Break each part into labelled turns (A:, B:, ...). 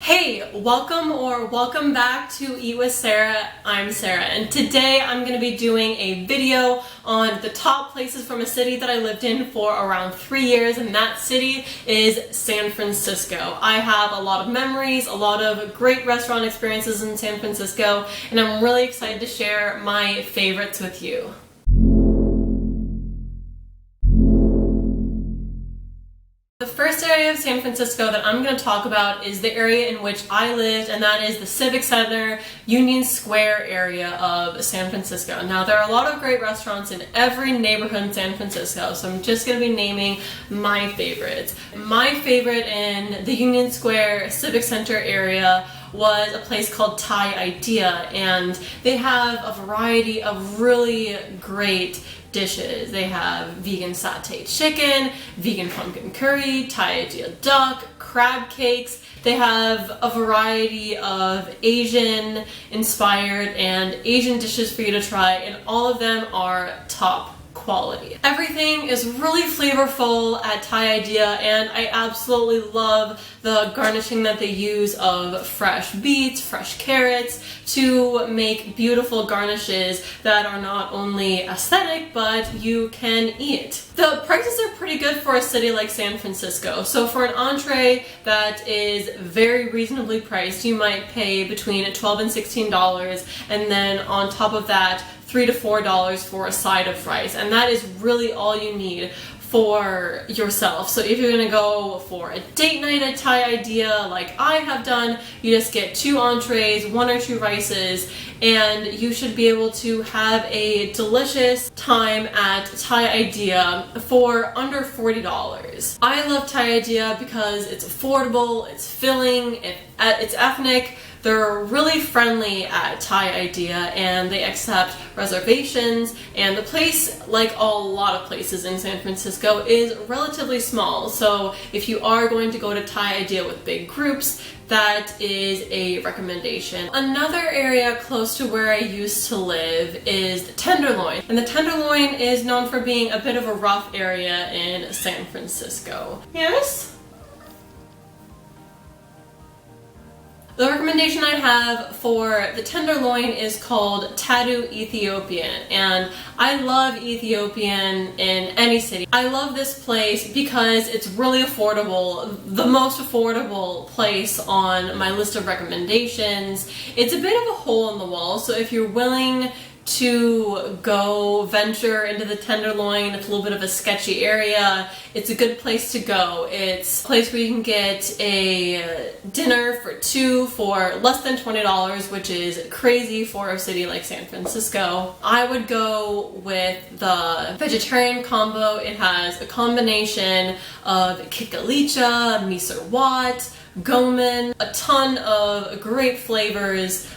A: Hey, welcome back to Eat with Sarah. I'm Sarah, and today I'm going to be doing a video on the top places from a city that I lived in for around 3 years, and that city is San Francisco. I have a lot of memories, a lot of great restaurant experiences in San Francisco, and I'm really excited to share my favorites with you. The first area of San Francisco that I'm going to talk about is the area in which I lived, and that is the Civic Center, Union Square area of San Francisco. Now, there are a lot of great restaurants in every neighborhood in San Francisco, so I'm just going to be naming my favorites. My favorite in the Union Square Civic Center area was a place called Thai Idea, and they have a variety of really great dishes. They have vegan satay chicken, vegan pumpkin curry, Thai Idea duck, crab cakes. They have a variety of Asian inspired and Asian dishes for you to try, and all of them are top quality. Everything is really flavorful at Thai Idea, and I absolutely love the garnishing that they use of fresh beets, fresh carrots to make beautiful garnishes that are not only aesthetic, but you can eat. The prices are pretty good for a city like San Francisco. So for an entree that is very reasonably priced, you might pay between $12 and $16, and then on top of that, $3 to $4 for a side of fries, and that is really all you need for yourself. So if you're gonna go for a date night at Thai Idea like I have done, you just get 2 entrees, 1 or 2 rices, and you should be able to have a delicious time at Thai Idea for under $40. I love Thai Idea because it's affordable, it's filling, it's ethnic. They're really friendly at Thai Idea, and they accept reservations, and the place, like a lot of places in San Francisco, is relatively small. So if you are going to go to Thai Idea with big groups, that is a recommendation. Another area close to where I used to live is the Tenderloin, and the Tenderloin is known for being a bit of a rough area in San Francisco. Yes? The recommendation I have for the Tenderloin is called Tadu Ethiopian, and I love Ethiopian in any city. I love this place because it's really affordable, the most affordable place on my list of recommendations. It's a bit of a hole in the wall, so if you're willing to go venture into the Tenderloin, it's a little bit of a sketchy area, it's a good place to go. It's a place where you can get a dinner for 2 for less than $20, which is crazy for a city like San Francisco. I would go with the vegetarian combo. It has a combination of kikalicha, misir wat, gomen, a ton of great flavors,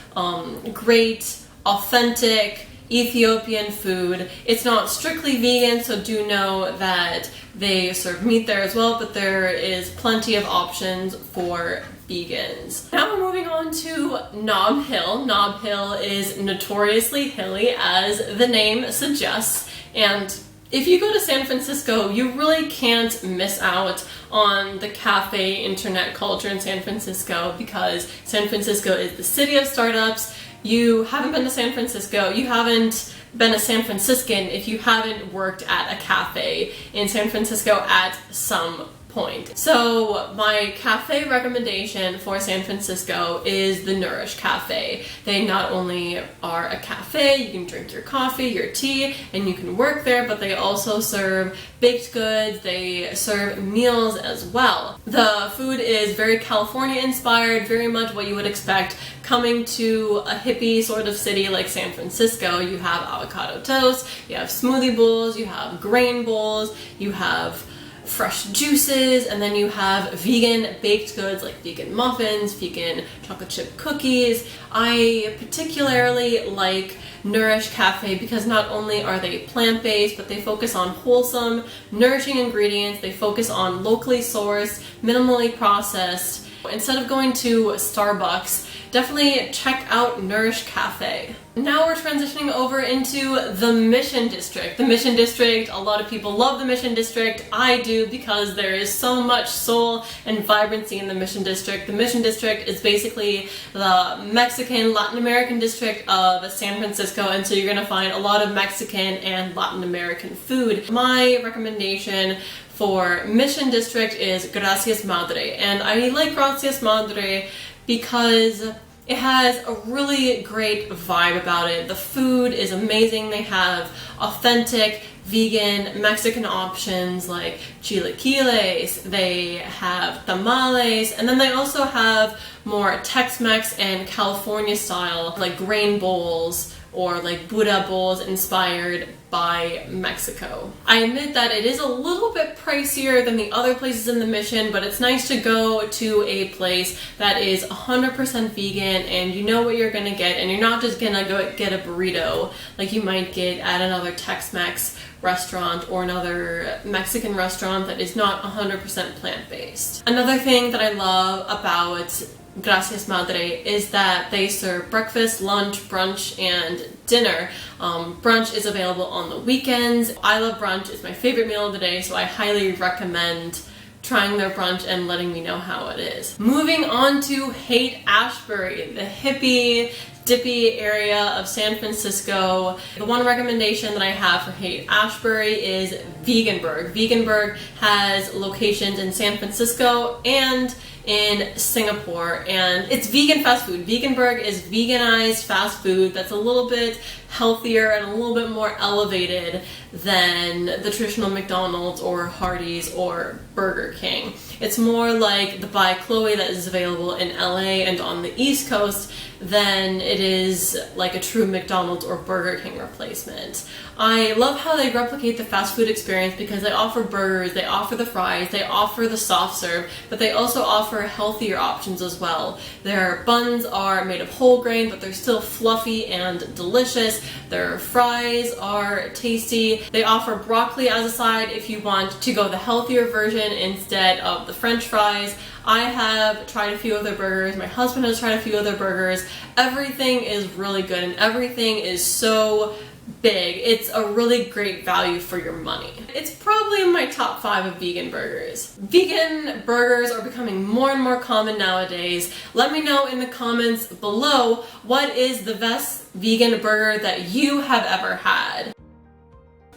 A: great authentic Ethiopian food. It's not strictly vegan, so do know that they serve meat there as well, but there is plenty of options for vegans. Now we're moving on to Nob Hill. Nob Hill is notoriously hilly, as the name suggests, and if you go to San Francisco, you really can't miss out on the cafe internet culture in San Francisco, because San Francisco is the city of startups. You haven't been to San Francisco, you haven't been a San Franciscan if you haven't worked at a cafe in San Francisco at some point. So my cafe recommendation for San Francisco is the Nourish Cafe. They not only are a cafe, you can drink your coffee, your tea, and you can work there, but they also serve baked goods, they serve meals as well. The food is very California inspired, very much what you would expect coming to a hippie sort of city like San Francisco. You have avocado toast, you have smoothie bowls, you have grain bowls, you have fresh juices, and then you have vegan baked goods like vegan muffins, vegan chocolate chip cookies. I particularly like Nourish Cafe because not only are they plant-based, but they focus on wholesome, nourishing ingredients. They focus on locally sourced, minimally processed. Instead of going to Starbucks, definitely check out Nourish Café. Now we're transitioning over into the Mission District. The Mission District, a lot of people love the Mission District. I do, because there is so much soul and vibrancy in the Mission District. The Mission District is basically the Mexican, Latin American district of San Francisco, and so you're gonna find a lot of Mexican and Latin American food. My recommendation for Mission District is Gracias Madre, and I like Gracias Madre because it has a really great vibe about it. The food is amazing. They have authentic vegan Mexican options like chilaquiles, they have tamales, and then they also have more Tex-Mex and California style like grain bowls or like Buddha bowls inspired by Mexico. I admit that it is a little bit pricier than the other places in the Mission, but it's nice to go to a place that is 100% vegan and you know what you're gonna get, and you're not just gonna go get a burrito like you might get at another Tex-Mex restaurant or another Mexican restaurant that is not 100% plant-based. Another thing that I love about Gracias Madre is that they serve breakfast, lunch, brunch, and dinner. Brunch is available on the weekends. I love brunch. It's my favorite meal of the day, so I highly recommend trying their brunch and letting me know how it is. Moving on to Haight-Ashbury, the hippie, dippy area of San Francisco. The one recommendation that I have for Haight-Ashbury is Veganburg. Veganburg has locations in San Francisco and in Singapore, and it's vegan fast food. Veganburg is veganized fast food that's a little bit healthier and a little bit more elevated than the traditional McDonald's or Hardee's or Burger King. It's more like the By Chloe that is available in LA and on the East Coast than it is like a true McDonald's or Burger King replacement. I love how they replicate the fast food experience because they offer burgers, they offer the fries, they offer the soft serve, but they also offer healthier options as well. Their buns are made of whole grain, but they're still fluffy and delicious. Their fries are tasty. They offer broccoli as a side if you want to go the healthier version instead of the French fries. I have tried a few of their burgers. My husband has tried a few of their burgers. Everything is really good and everything is so big. It's a really great value for your money. It's probably in my top 5 of vegan burgers. Vegan burgers are becoming more and more common nowadays. Let me know in the comments below, what is the best vegan burger that you have ever had?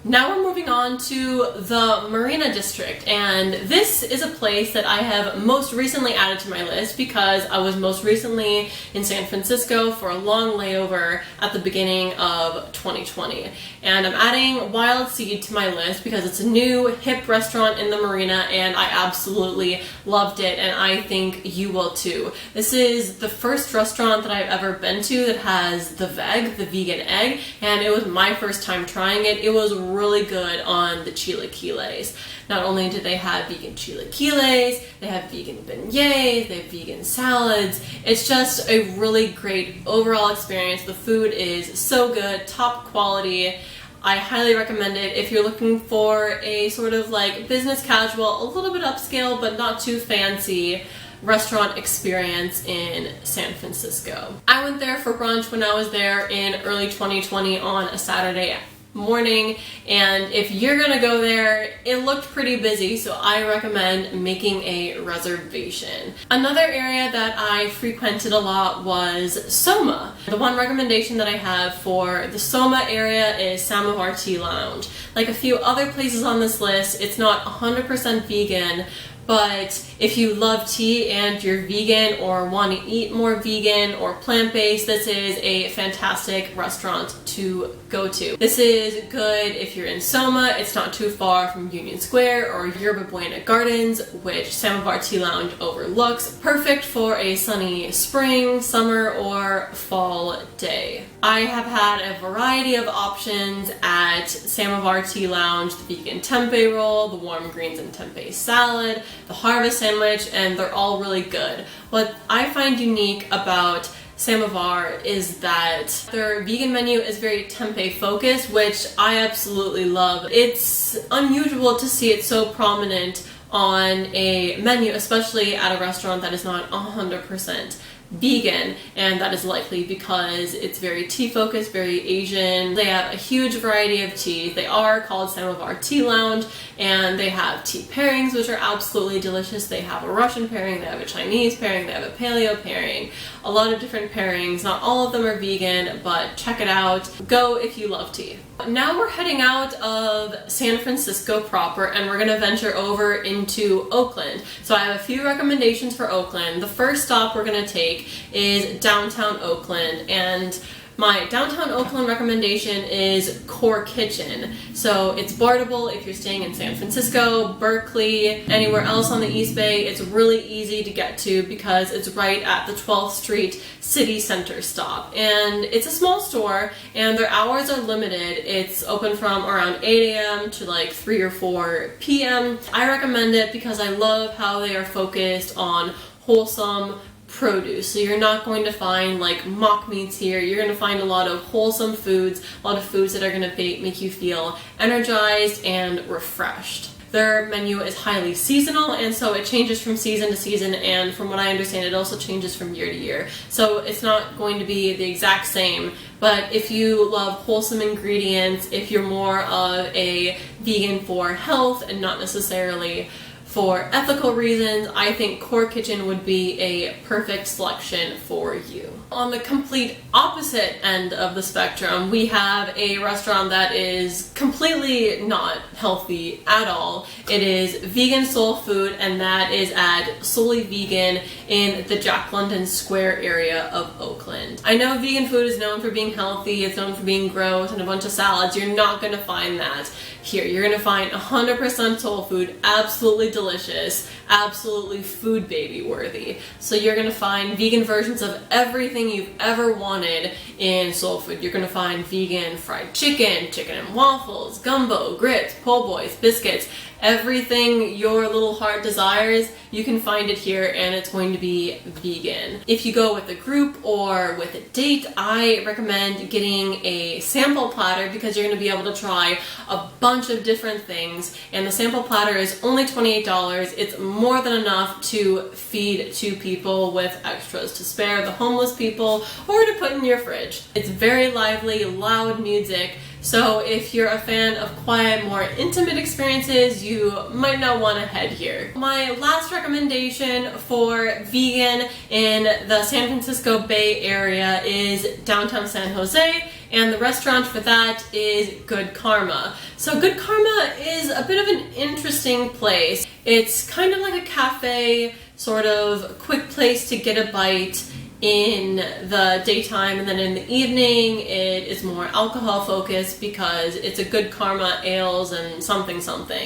A: Now we're moving on to the Marina District, and this is a place that I have most recently added to my list because I was most recently in San Francisco for a long layover at the beginning of 2020. And I'm adding Wildseed to my list because it's a new hip restaurant in the Marina and I absolutely loved it, and I think you will too. This is the first restaurant that I've ever been to that has the vegan egg, and it was my first time trying it. It was really good on the chilaquiles. Not only do they have vegan chilaquiles, they have vegan beignets, they have vegan salads. It's just a really great overall experience. The food is so good, top quality. I highly recommend it if you're looking for a sort of like business casual, a little bit upscale but not too fancy restaurant experience in San Francisco. I went there for brunch when I was there in early 2020 on a Saturday morning, and if you're gonna go there, it looked pretty busy, so I recommend making a reservation. Another area that I frequented a lot was SOMA. The one recommendation that I have for the SOMA area is Samovar Tea Lounge. Like a few other places on this list, it's not 100% vegan, but if you love tea and you're vegan or want to eat more vegan or plant-based, this is a fantastic restaurant to go to. This is good if you're in SOMA. It's not too far from Union Square or Yerba Buena Gardens, which Samovar Tea Lounge overlooks. Perfect for a sunny spring, summer, or fall day. I have had a variety of options at Samovar Tea Lounge: the vegan tempeh roll, the warm greens and tempeh salad, the harvest sandwich, and they're all really good. What I find unique about Samovar is that their vegan menu is very tempeh focused, which I absolutely love. It's unusual to see it so prominent on a menu, especially at a restaurant that is not 100% vegan, and that is likely because it's very tea focused, very Asian. They have a huge variety of tea. They are called Samovar Tea Lounge, and they have tea pairings which are absolutely delicious. They have a Russian pairing, they have a Chinese pairing, they have a paleo pairing, a lot of different pairings. Not all of them are vegan, but check it out. Go if you love tea. Now we're heading out of San Francisco proper, and we're gonna venture over into Oakland. So I have a few recommendations for Oakland. The first stop we're gonna take is downtown Oakland, and my downtown Oakland recommendation is Core Kitchen. So it's boardable if you're staying in San Francisco, Berkeley, anywhere else on the East Bay. It's really easy to get to because it's right at the 12th Street City Center stop. And it's a small store, and their hours are limited. It's open from around 8 a.m. to like 3 or 4 p.m. I recommend it because I love how they are focused on wholesome produce. So you're not going to find like mock meats here. You're going to find a lot of wholesome foods, a lot of foods that are going to make you feel energized and refreshed. Their menu is highly seasonal, and so it changes from season to season, and from what I understand, it also changes from year to year. So it's not going to be the exact same, but if you love wholesome ingredients, if you're more of a vegan for health and not necessarily for ethical reasons, I think Core Kitchen would be a perfect selection for you. On the complete opposite end of the spectrum, we have a restaurant that is completely not healthy at all. It is vegan soul food, and that is at Souley Vegan in the Jack London Square area of Oakland. I know vegan food is known for being healthy, it's known for being gross and a bunch of salads. You're not going to find that here. You're going to find 100% soul food, absolutely delicious, absolutely food baby worthy. So you're going to find vegan versions of everything you've ever wanted in soul food. You're going to find vegan fried chicken, chicken and waffles, gumbo, grits, po' boys, biscuits, everything your little heart desires, you can find it here, and it's going to be vegan. If you go with a group or with a date, I recommend getting a sample platter because you're going to be able to try a bunch of different things, and the sample platter is only $28. It's more than enough to feed 2 people with extras to spare the homeless people or to put in your fridge. It's very lively, loud music. So if you're a fan of quiet, more intimate experiences, you might not want to head here. My last recommendation for vegan in the San Francisco Bay Area is downtown San Jose, and the restaurant for that is Good Karma. So Good Karma is a bit of an interesting place. It's kind of like a cafe, sort of quick place to get a bite in the daytime, and then in the evening it is more alcohol focused because it's a Good Karma ales and something.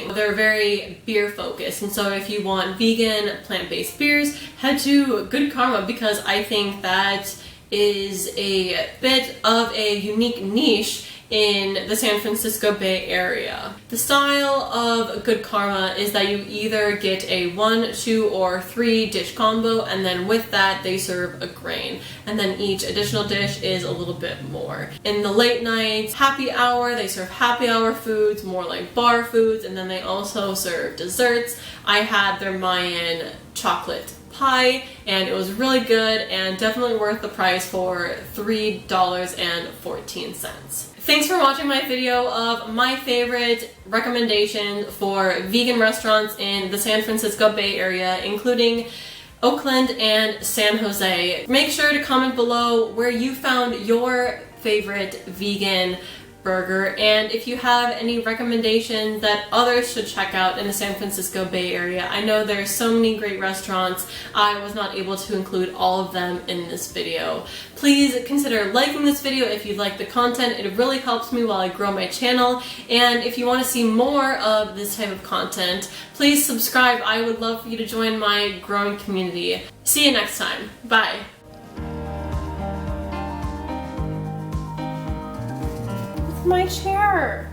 A: They're very beer focused, and so if you want vegan plant-based beers, head to Good Karma because I think that is a bit of a unique niche in the San Francisco Bay Area. The style of Good Karma is that you either get a 1, 2, or 3 dish combo, and then with that they serve a grain, and then each additional dish is a little bit more. In the late nights happy hour, they serve happy hour foods, more like bar foods, and then they also serve desserts. I had their Mayan chocolate pie, and it was really good and definitely worth the price for $3.14. Thanks for watching my video of my favorite recommendation for vegan restaurants in the San Francisco Bay Area, including Oakland and San Jose. Make sure to comment below where you found your favorite vegan burger, and if you have any recommendations that others should check out in the San Francisco Bay Area. I know there's so many great restaurants. I was not able to include all of them in this video. Please consider liking this video if you like the content. It really helps me while I grow my channel, and if you want to see more of this type of content, please subscribe. I would love for you to join my growing community. See you next time. Bye. My chair.